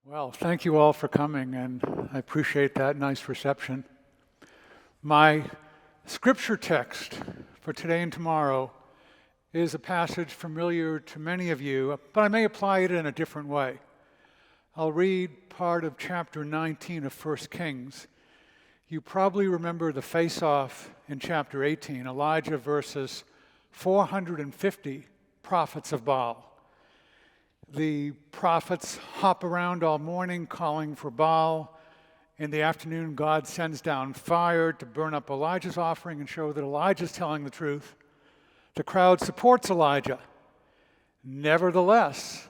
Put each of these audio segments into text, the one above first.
Well, thank you all for coming, and I appreciate that nice reception. My scripture text for today and tomorrow is a passage familiar to many of you, but I may apply it in a different way. I'll read part of chapter 19 of 1 Kings. You probably remember the face-off in chapter 18, Elijah versus 450 prophets of Baal. The prophets hop around all morning calling for Baal. In the afternoon, God sends down fire to burn up Elijah's offering and show that Elijah's telling the truth. The crowd supports Elijah. Nevertheless,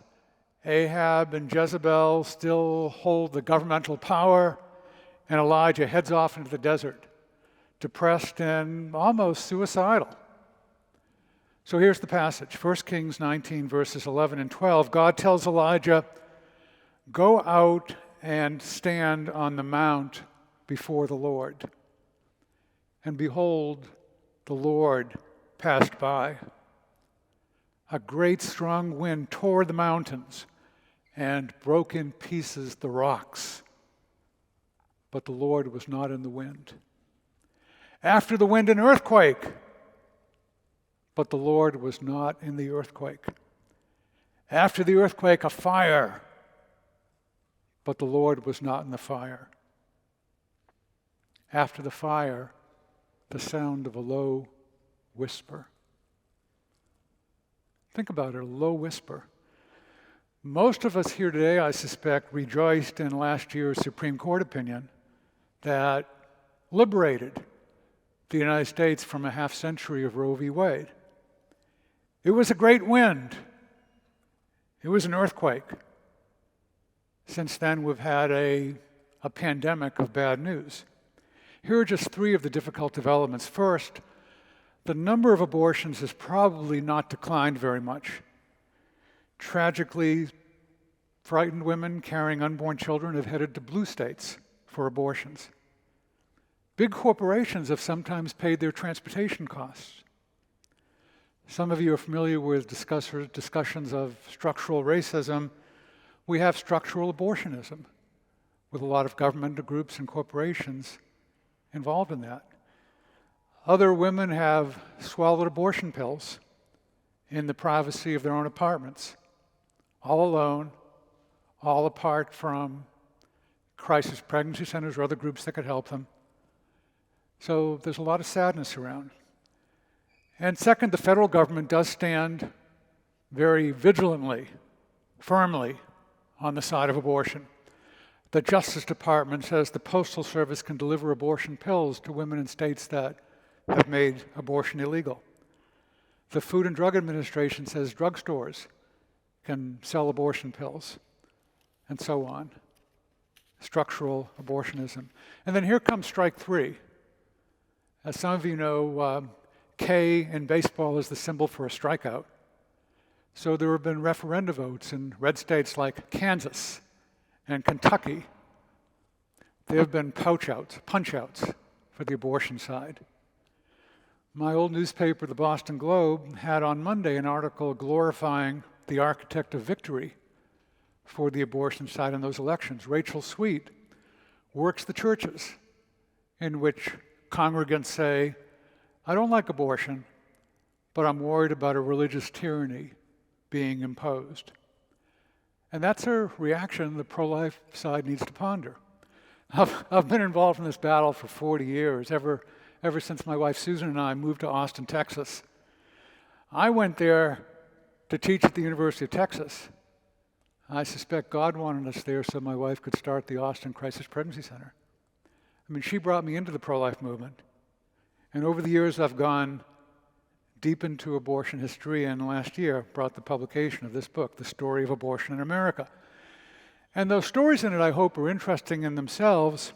Ahab and Jezebel still hold the governmental power, and Elijah heads off into the desert, depressed and almost suicidal. So here's the passage, 1 Kings 19, verses 11 and 12. God tells Elijah, "Go out and stand on the mount before the Lord." And behold, the Lord passed by. A great strong wind tore the mountains and broke in pieces the rocks. But the Lord was not in the wind. After the wind, an earthquake. But the Lord was not in the earthquake. After the earthquake, a fire. But the Lord was not in the fire. After the fire, the sound of a low whisper. Think about it, a low whisper. Most of us here today, I suspect, rejoiced in last year's Supreme Court opinion that liberated the United States from a half century of Roe v. Wade. It was a great wind. It was an earthquake. Since then, we've had a pandemic of bad news. Here are just three of the difficult developments. First, the number of abortions has probably not declined very much. Tragically, frightened women carrying unborn children have headed to blue states for abortions. Big corporations have sometimes paid their transportation costs. Some of you are familiar with discussions of structural racism. We have structural abortionism, with a lot of government groups and corporations involved in that. Other women have swallowed abortion pills in the privacy of their own apartments, all alone, all apart from crisis pregnancy centers or other groups that could help them. So there's a lot of sadness around. And second, the federal government does stand very vigilantly, firmly on the side of abortion. The Justice Department says the Postal Service can deliver abortion pills to women in states that have made abortion illegal. The Food and Drug Administration says drugstores can sell abortion pills, and so on. Structural abortionism. And then here comes strike three. As some of you know, K in baseball is the symbol for a strikeout. So there have been referenda votes in red states like Kansas and Kentucky. There have been punch-outs for the abortion side. My old newspaper, the Boston Globe, had on Monday an article glorifying the architect of victory for the abortion side in those elections. Rachel Sweet works the churches in which congregants say, "I don't like abortion, but I'm worried about a religious tyranny being imposed." And that's a reaction the pro-life side needs to ponder. I've been involved in this battle for 40 years, ever since my wife Susan and I moved to Austin, Texas. I went there to teach at the University of Texas. I suspect God wanted us there so my wife could start the Austin Crisis Pregnancy Center. I mean, she brought me into the pro-life movement. And over the years, I've gone deep into abortion history, and last year brought the publication of this book, The Story of Abortion in America. And those stories in it, I hope, are interesting in themselves.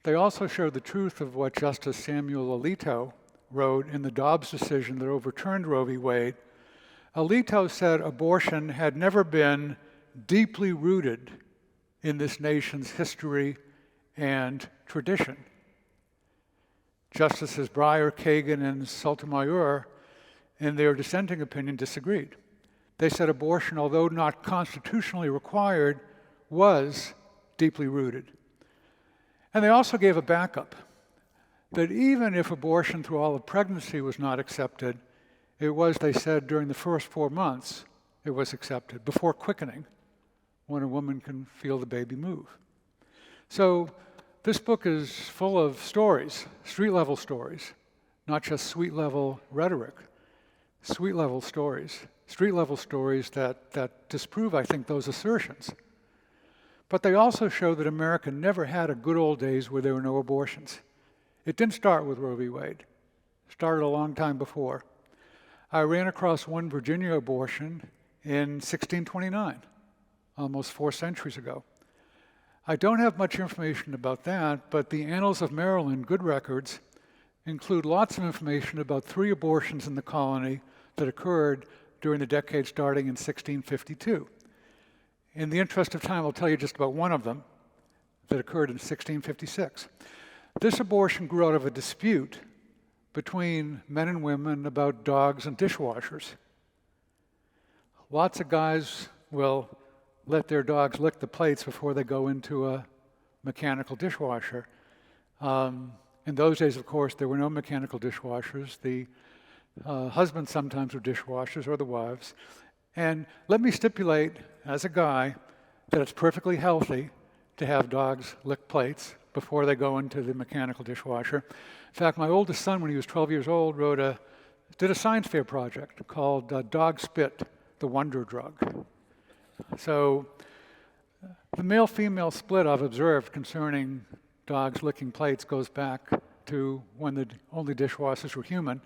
They also show the truth of what Justice Samuel Alito wrote in the Dobbs decision that overturned Roe v. Wade. Alito said abortion had never been deeply rooted in this nation's history and tradition. Justices Breyer, Kagan, and Sotomayor, in their dissenting opinion, disagreed. They said abortion, although not constitutionally required, was deeply rooted. And they also gave a backup, that even if abortion through all of pregnancy was not accepted, it was, they said, during the first 4 months, it was accepted, before quickening, when a woman can feel the baby move. So this book is full of stories, street-level stories, not just sweet-level rhetoric, sweet-level stories, street-level stories that disprove, I think, those assertions. But they also show that America never had a good old days where there were no abortions. It didn't start with Roe v. Wade. It started a long time before. I ran across one Virginia abortion in 1629, almost 4 centuries ago. I don't have much information about that, but the Annals of Maryland, good records, include lots of information about 3 abortions in the colony that occurred during the decade starting in 1652. In the interest of time, I'll tell you just about one of them that occurred in 1656. This abortion grew out of a dispute between men and women about dogs and dishwashers. Lots of guys will let their dogs lick the plates before they go into a mechanical dishwasher. In those days, of course, there were no mechanical dishwashers. The husbands sometimes were dishwashers, or the wives. And let me stipulate, as a guy, that it's perfectly healthy to have dogs lick plates before they go into the mechanical dishwasher. In fact, my oldest son, when he was 12 years old, did a science fair project called Dog Spit, the Wonder Drug. So the male-female split I've observed concerning dogs licking plates goes back to when the only dishwashers were human,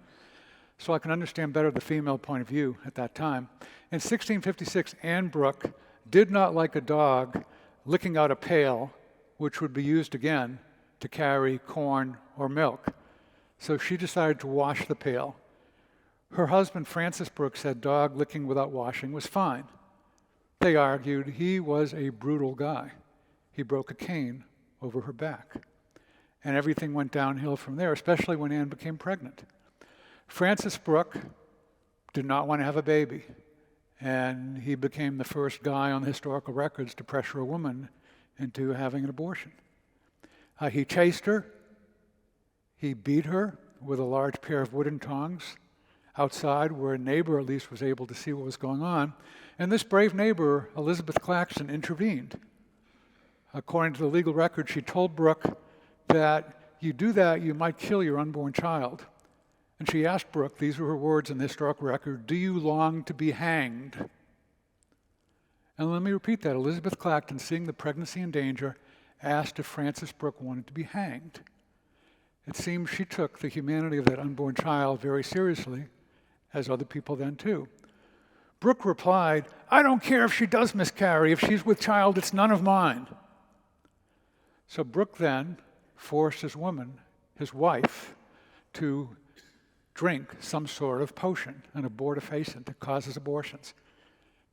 so I can understand better the female point of view at that time. In 1656, Anne Brooke did not like a dog licking out a pail, which would be used again to carry corn or milk. So she decided to wash the pail. Her husband, Francis Brooke, said dog licking without washing was fine. They argued he was a brutal guy. He broke a cane over her back. And everything went downhill from there, especially when Anne became pregnant. Francis Brooke did not want to have a baby, and he became the first guy on the historical records to pressure a woman into having an abortion. He chased her. He beat her with a large pair of wooden tongs outside, where a neighbor at least was able to see what was going on. And this brave neighbor, Elizabeth Claxton, intervened. According to the legal record, she told Brooke that you do that, you might kill your unborn child. And she asked Brooke, these were her words in the historical record, "Do you long to be hanged?" And let me repeat that. Elizabeth Claxton, seeing the pregnancy in danger, asked if Francis Brooke wanted to be hanged. It seems she took the humanity of that unborn child very seriously, as other people then too. Brooke replied, "I don't care if she does miscarry. If she's with child, it's none of mine." So Brooke then forced his woman, his wife, to drink some sort of potion, an abortifacient that causes abortions.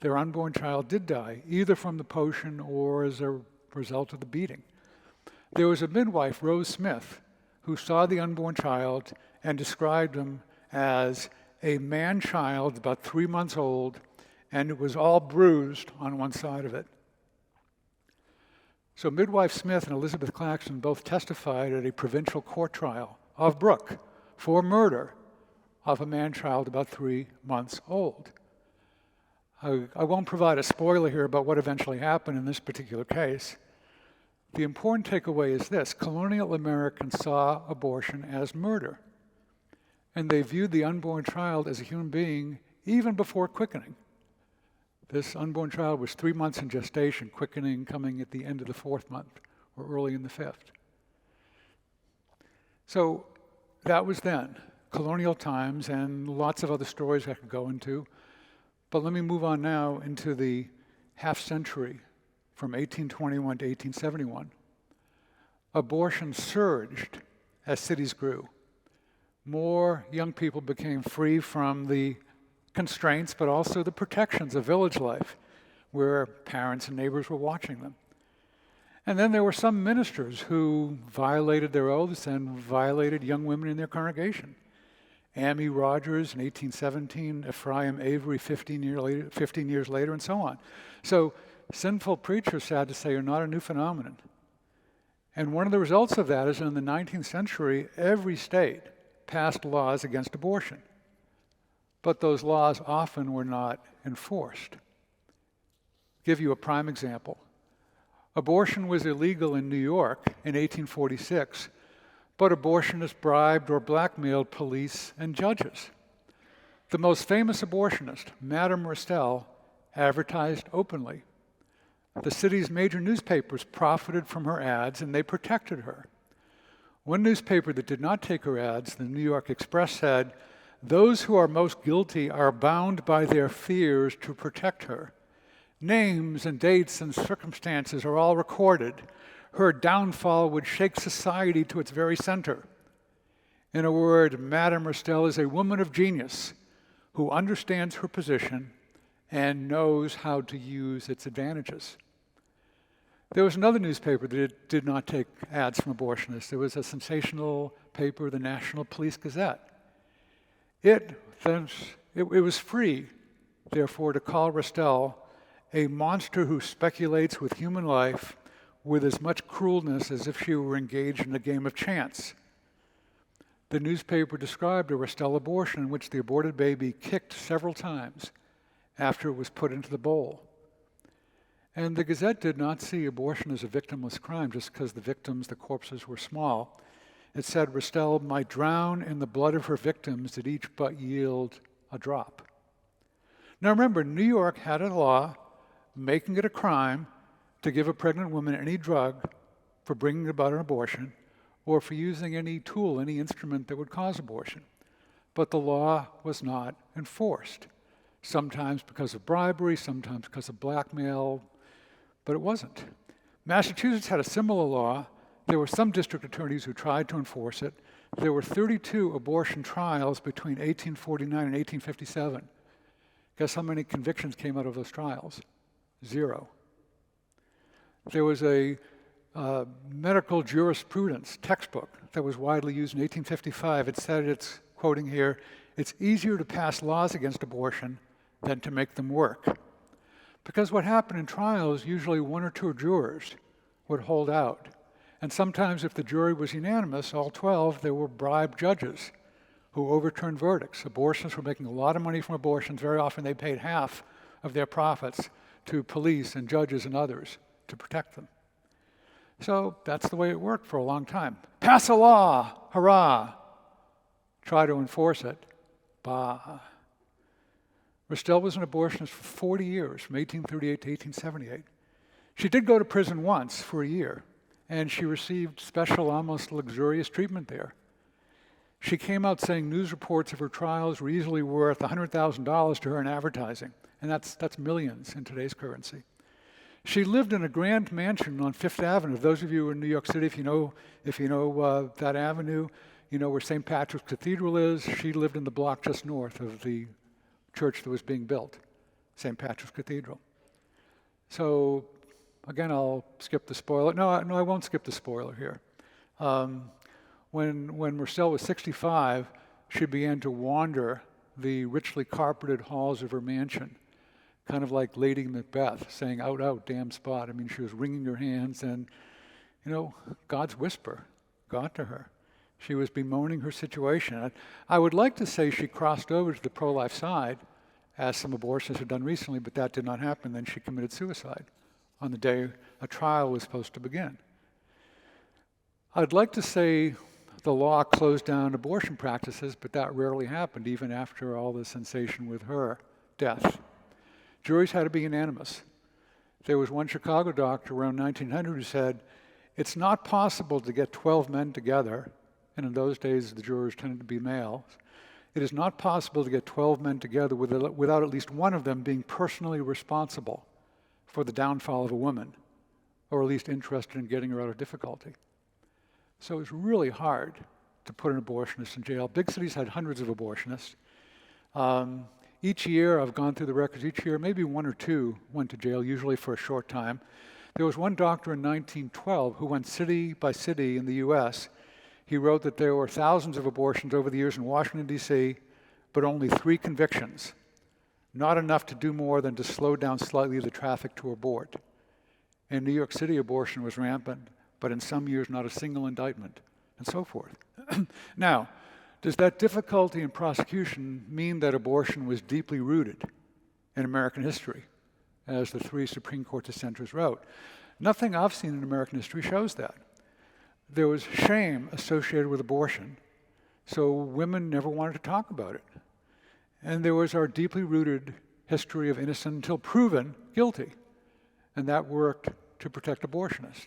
Their unborn child did die, either from the potion or as a result of the beating. There was a midwife, Rose Smith, who saw the unborn child and described him as a man-child about 3 months old, and it was all bruised on one side of it. So midwife Smith and Elizabeth Claxton both testified at a provincial court trial of Brooke for murder of a man-child about 3 months old. I won't provide a spoiler here about what eventually happened in this particular case. The important takeaway is this: colonial Americans saw abortion as murder, and they viewed the unborn child as a human being even before quickening. This unborn child was 3 months in gestation, quickening coming at the end of the 4th month or early in the 5th. So that was then, colonial times, and lots of other stories I could go into. But let me move on now into the half century from 1821 to 1871. Abortion surged as cities grew. More young people became free from the constraints, but also the protections of village life, where parents and neighbors were watching them. And then there were some ministers who violated their oaths and violated young women in their congregation. Ammi Rogers in 1817, Ephraim Avery 15 years later, and so on. So sinful preachers, sad to say, are not a new phenomenon. And one of the results of that is in the 19th century, every state passed laws against abortion. But those laws often were not enforced. I'll give you a prime example. Abortion was illegal in New York in 1846, but abortionists bribed or blackmailed police and judges. The most famous abortionist, Madame Restell, advertised openly. The city's major newspapers profited from her ads, and they protected her. One newspaper that did not take her ads, the New York Express, said, "Those who are most guilty are bound by their fears to protect her. Names and dates and circumstances are all recorded. Her downfall would shake society to its very center." In a word, Madame Restell is a woman of genius who understands her position and knows how to use its advantages. There was another newspaper that did not take ads from abortionists. There was a sensational paper, the National Police Gazette. It was free, therefore, to call Restell a monster who speculates with human life with as much cruelness as if she were engaged in a game of chance. The newspaper described a Restell abortion in which the aborted baby kicked several times after it was put into the bowl. And the Gazette did not see abortion as a victimless crime just because the corpses were small. It said Restell might drown in the blood of her victims that each but yield a drop. Now remember, New York had a law making it a crime to give a pregnant woman any drug for bringing about an abortion or for using any tool, any instrument that would cause abortion. But the law was not enforced, sometimes because of bribery, sometimes because of blackmail, but it wasn't. Massachusetts had a similar law. There were some district attorneys who tried to enforce it. There were 32 abortion trials between 1849 and 1857. Guess how many convictions came out of those trials? 0. There was a medical jurisprudence textbook that was widely used in 1855. It said, it's quoting here, "It's easier to pass laws against abortion than to make them work." Because what happened in trials, usually 1 or 2 jurors would hold out. And sometimes if the jury was unanimous, all 12, there were bribed judges who overturned verdicts. Abortionists were making a lot of money from abortions. Very often they paid half of their profits to police and judges and others to protect them. So that's the way it worked for a long time. Pass a law, hurrah. Try to enforce it, bah. Restell was an abortionist for 40 years, from 1838 to 1878. She did go to prison once for a year, and she received special, almost luxurious treatment there. She came out saying news reports of her trials were easily worth $100,000 to her in advertising, and that's millions in today's currency. She lived in a grand mansion on Fifth Avenue. Those of you in New York City, if you know that avenue, you know where St. Patrick's Cathedral is. She lived in the block just north of the church that was being built, St. Patrick's Cathedral. So, again, I'll skip the spoiler. No, I won't skip the spoiler here. When Restell was 65, she began to wander the richly carpeted halls of her mansion, kind of like Lady Macbeth, saying, "Out, out, damn spot." I mean, she was wringing her hands, and, God's whisper got to her. She was bemoaning her situation. I would like to say she crossed over to the pro-life side, as some abortionists have done recently, but that did not happen. Then she committed suicide on the day a trial was supposed to begin. I'd like to say the law closed down abortion practices, but that rarely happened, even after all the sensation with her death. Juries had to be unanimous. There was one Chicago doctor around 1900 who said, "It's not possible to get 12 men together," and in those days the jurors tended to be males. "It is not possible to get 12 men together without at least one of them being personally responsible for the downfall of a woman, or at least interested in getting her out of difficulty." So it's really hard to put an abortionist in jail. Big cities had hundreds of abortionists. Each year, I've gone through the records, each year maybe 1 or 2 went to jail, usually for a short time. There was one doctor in 1912 who went city by city in the US. He wrote that there were thousands of abortions over the years in Washington, D.C., but only 3 convictions. not enough to do more than to slow down slightly the traffic to abort. In New York City, abortion was rampant, but in some years not a single indictment, and so forth. Now, does that difficulty in prosecution mean that abortion was deeply rooted in American history, as the three Supreme Court dissenters wrote? Nothing I've seen in American history shows that. There was shame associated with abortion, so women never wanted to talk about it. And there was our deeply rooted history of innocent until proven guilty, and that worked to protect abortionists.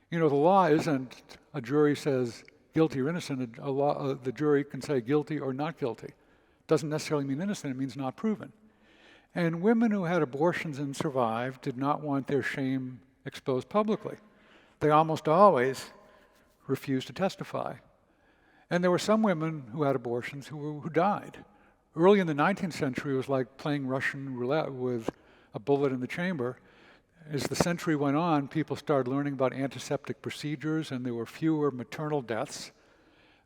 You know, the law isn't a jury says guilty or innocent. The jury can say guilty or not guilty. Doesn't necessarily mean innocent, it means not proven. And women who had abortions and survived did not want their shame exposed publicly. They almost always refused to testify. And there were some women who had abortions who died. Early in the 19th century, it was like playing Russian roulette with a bullet in the chamber. As the century went on, people started learning about antiseptic procedures, and there were fewer maternal deaths.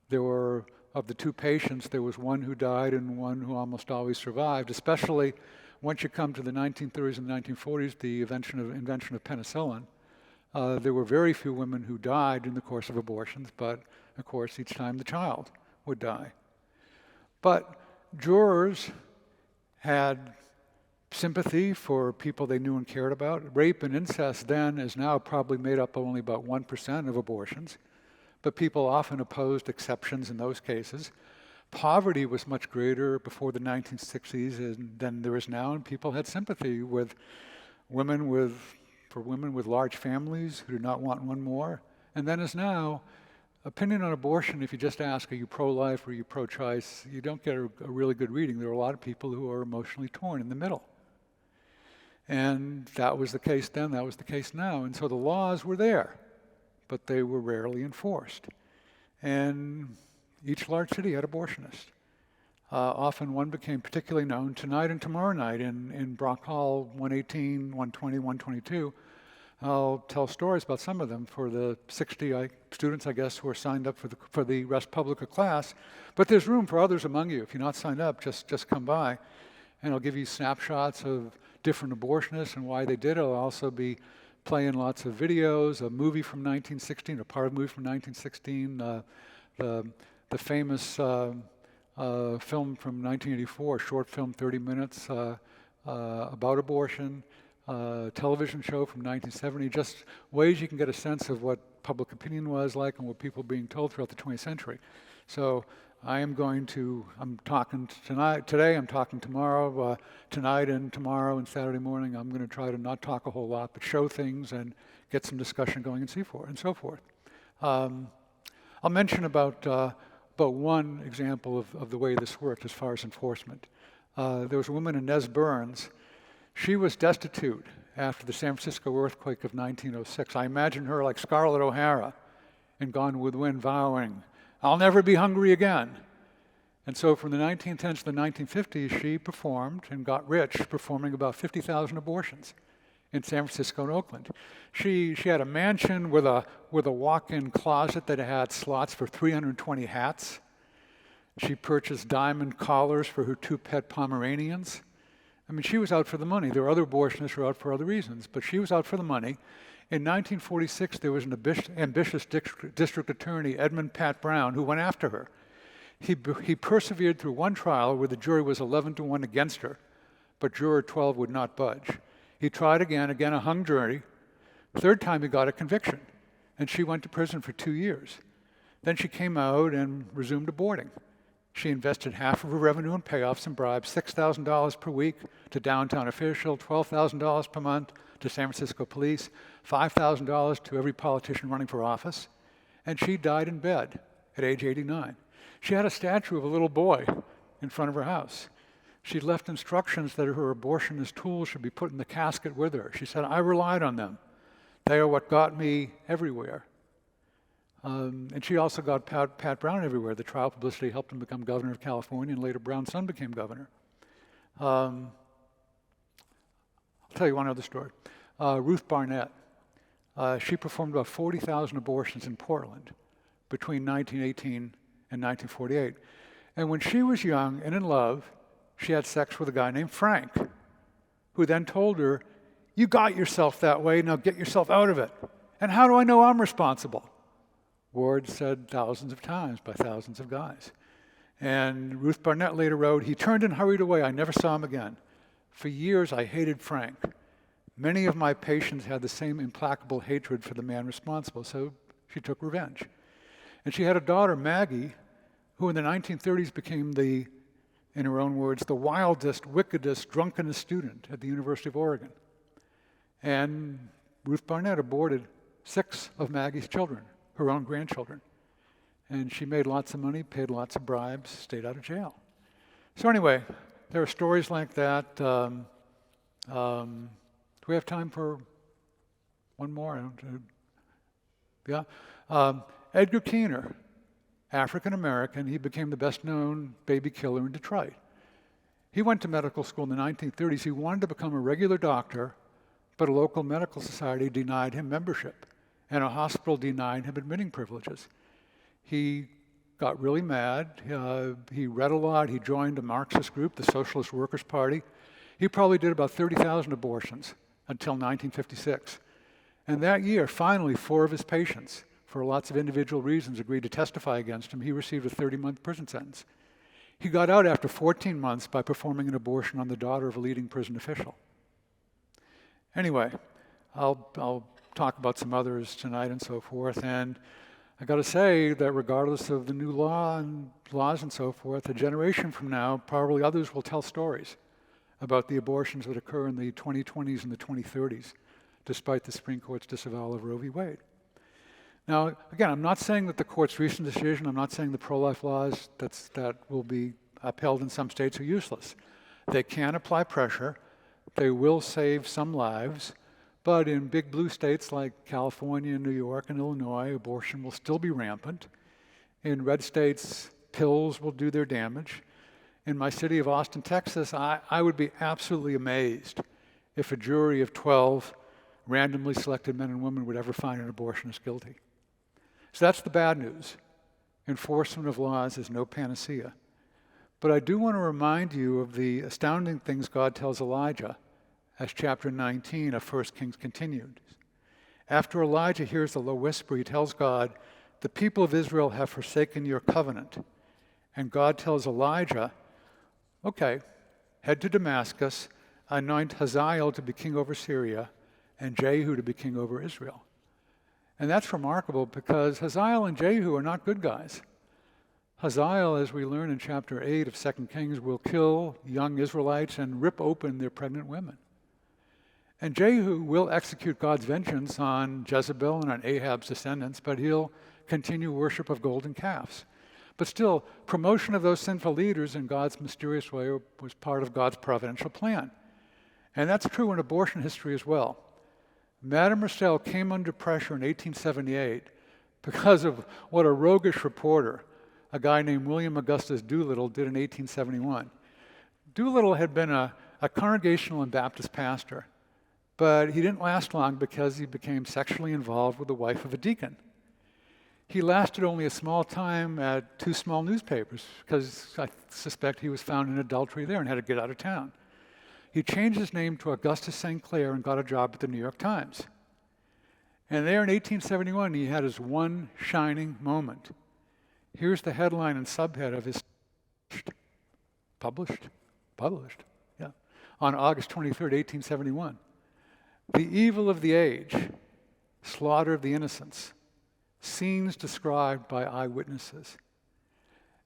There were, of the two patients, there was one who died and one who almost always survived, especially once you come to the 1930s and 1940s, the invention of penicillin. There were very few women who died in the course of abortions, but of course each time the child would die. But jurors had sympathy for people they knew and cared about. Rape and incest then is now probably made up only about 1% of abortions, but people often opposed exceptions in those cases. Poverty was much greater before the 1960s than there is now, and people had sympathy with women with large families who did not want one more. And then as now, opinion on abortion, if you just ask, are you pro-life or are you pro-choice, you don't get a really good reading. There are a lot of people who are emotionally torn in the middle. And that was the case then, that was the case now. And so the laws were there, but they were rarely enforced. And each large city had abortionists. Often one became particularly known tonight and tomorrow night in Brock Hall 118, 120, 122. I'll tell stories about some of them for the 60 students, I guess, who are signed up for the Res Publica class. But there's room for others among you. If you're not signed up, just come by. And I'll give you snapshots of different abortionists and why they did it. I'll also be playing lots of videos, a movie from 1916, a part of a movie from 1916, the famous film from 1984, a short film, 30 minutes, about abortion, television show from 1970, just ways you can get a sense of what public opinion was like and what people were being told throughout the 20th century. So I'm talking today, I'm talking tomorrow, tonight and tomorrow and Saturday morning. I'm going to try to not talk a whole lot, but show things and get some discussion going and so forth. I'll mention about one example of the way this worked as far as enforcement. There was a woman, Inez Burns. She was destitute after the San Francisco earthquake of 1906. I imagine her like Scarlett O'Hara in Gone with the Wind, vowing, "I'll never be hungry again." And so from the 1910s to the 1950s, she performed and got rich performing about 50,000 abortions in San Francisco and Oakland. She had a mansion with a walk-in closet that had slots for 320 hats. She purchased diamond collars for her 2 pet Pomeranians. I mean, she was out for the money. There were other abortionists who were out for other reasons, but she was out for the money. In 1946, there was an ambitious district attorney, Edmund Pat Brown, who went after her. He persevered through one trial where the jury was 11-1 against her, but juror 12 would not budge. He tried again a hung jury. Third time he got a conviction, and she went to prison for 2 years. Then she came out and resumed aborting. She invested half of her revenue in payoffs and bribes, $6,000 per week to downtown official, $12,000 per month to San Francisco police, $5,000 to every politician running for office, and she died in bed at age 89. She had a statue of a little boy in front of her house. She left instructions that her abortionist tools should be put in the casket with her. She said, "I relied on them. They are what got me everywhere." And she also got Pat Brown everywhere. The trial publicity helped him become governor of California, and later Brown's son became governor. I'll tell you one other story. Ruth Barnett. She performed about 40,000 abortions in Portland between 1918 and 1948. And when she was young and in love, she had sex with a guy named Frank. who then told her, "You got yourself that way, now get yourself out of it. And how do I know I'm responsible?" Words said thousands of times by thousands of guys. And Ruth Barnett later wrote, "He turned and hurried away. I never saw him again. For years, I hated Frank. Many of my patients had the same implacable hatred for the man responsible, so she took revenge." And she had a daughter, Maggie, who in the 1930s became in her own words, the wildest, wickedest, drunkenest student at the University of Oregon. And Ruth Barnett aborted 6 of Maggie's children, her own grandchildren. And she made lots of money, paid lots of bribes, stayed out of jail. So anyway, there are stories like that. Do we have time for one more? Yeah. Edgar Keener, African-American, he became the best-known baby killer in Detroit. He went to medical school in the 1930s. He wanted to become a regular doctor, but a local medical society denied him membership, and a hospital denied him admitting privileges. He got really mad. He read a lot. He joined a Marxist group, the Socialist Workers' Party. He probably did about 30,000 abortions until 1956. And that year, finally, 4 of his patients, for lots of individual reasons, agreed to testify against him. He received a 30-month prison sentence. He got out after 14 months by performing an abortion on the daughter of a leading prison official. Anyway, I'll talk about some others tonight and so forth. And I got to say that regardless of the new laws and so forth, a generation from now, probably others will tell stories about the abortions that occur in the 2020s and the 2030s, despite the Supreme Court's disavowal of Roe v. Wade. Now, again, I'm not saying that the court's recent decision, I'm not saying the pro-life laws that will be upheld in some states are useless. They can apply pressure. They will save some lives. But in big blue states like California, New York, and Illinois, abortion will still be rampant. In red states, pills will do their damage. In my city of Austin, Texas, I would be absolutely amazed if a jury of 12 randomly selected men and women would ever find an abortionist guilty. So that's the bad news. Enforcement of laws is no panacea. But I do want to remind you of the astounding things God tells Elijah, as chapter 19 of 1 Kings continued. After Elijah hears the low whisper, he tells God, "The people of Israel have forsaken your covenant." And God tells Elijah, "Okay, head to Damascus, anoint Hazael to be king over Syria, and Jehu to be king over Israel." And that's remarkable because Hazael and Jehu are not good guys. Hazael, as we learn in chapter 8 of 2 Kings, will kill young Israelites and rip open their pregnant women. And Jehu will execute God's vengeance on Jezebel and on Ahab's descendants, but he'll continue worship of golden calves. But still, promotion of those sinful leaders in God's mysterious way was part of God's providential plan. And that's true in abortion history as well. Madame Roussel came under pressure in 1878 because of what a roguish reporter, a guy named William Augustus Doolittle, did in 1871. Doolittle had been a Congregational and Baptist pastor, but he didn't last long because he became sexually involved with the wife of a deacon. He lasted only a small time at 2 small newspapers because I suspect he was found in adultery there and had to get out of town. He changed his name to Augustus St. Clair and got a job at the New York Times. And there in 1871, he had his one shining moment. Here's the headline and subhead of his published, on August 23rd, 1871. "The evil of the age, slaughter of the innocents, scenes described by eyewitnesses."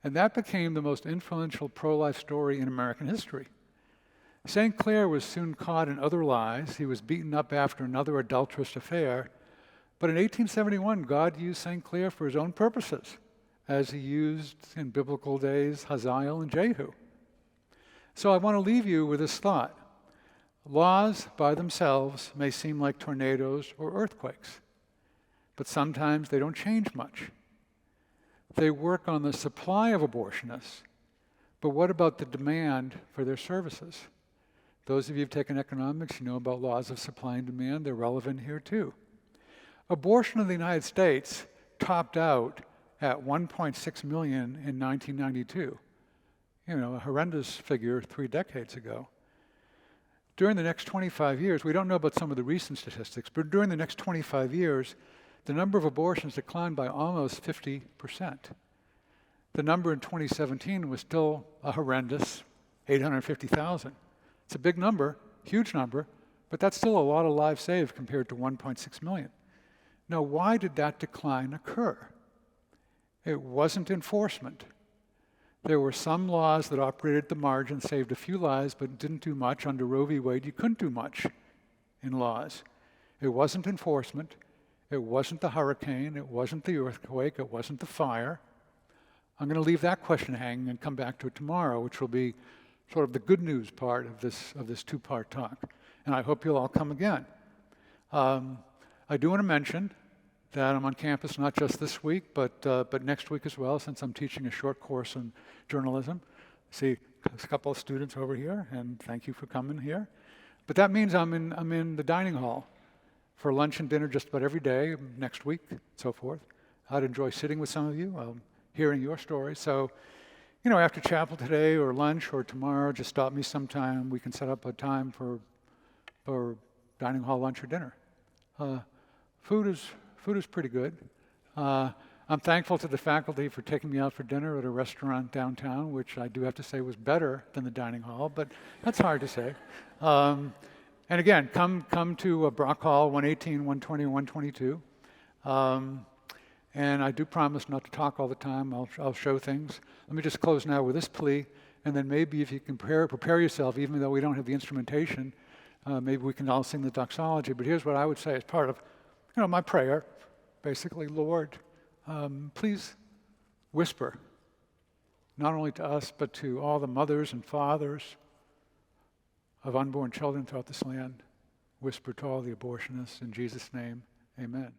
And that became the most influential pro-life story in American history. St. Clair was soon caught in other lies. He was beaten up after another adulterous affair. But in 1871, God used St. Clair for his own purposes, as he used in biblical days Hazael and Jehu. So I want to leave you with this thought. Laws by themselves may seem like tornadoes or earthquakes, but sometimes they don't change much. They work on the supply of abortionists, but what about the demand for their services? Those of you who've taken economics, you know about laws of supply and demand. They're relevant here too. Abortion in the United States topped out at 1.6 million in 1992. A horrendous figure 3 decades ago. during the next 25 years, we don't know about some of the recent statistics, but during the next 25 years, the number of abortions declined by almost 50%. The number in 2017 was still a horrendous 850,000. It's a big number, huge number, but that's still a lot of lives saved compared to 1.6 million. Now, why did that decline occur? It wasn't enforcement. There were some laws that operated at the margin, saved a few lives, but didn't do much. Under Roe v. Wade, you couldn't do much in laws. It wasn't enforcement. It wasn't the hurricane. It wasn't the earthquake. It wasn't the fire. I'm going to leave that question hanging and come back to it tomorrow, which will be sort of the good news part of this two-part talk. And I hope you'll all come again. I do want to mention that I'm on campus not just this week, but next week as well, since I'm teaching a short course on journalism. See a couple of students over here, and thank you for coming here. But that means I'm in the dining hall for lunch and dinner just about every day next week, and so forth. I'd enjoy sitting with some of you, hearing your stories. So, after chapel today or lunch or tomorrow, just stop me sometime. We can set up a time for dining hall lunch or dinner. Food is pretty good. I'm thankful to the faculty for taking me out for dinner at a restaurant downtown, which I do have to say was better than the dining hall, but that's hard to say. And again, come to Brock Hall, 118, 120, 122. And I do promise not to talk all the time. I'll show things. Let me just close now with this plea, and then maybe if you can prepare yourself, even though we don't have the instrumentation, maybe we can all sing the doxology. But here's what I would say as part of my prayer, basically, Lord, please whisper, not only to us, but to all the mothers and fathers of unborn children throughout this land. Whisper to all the abortionists. In Jesus' name, amen.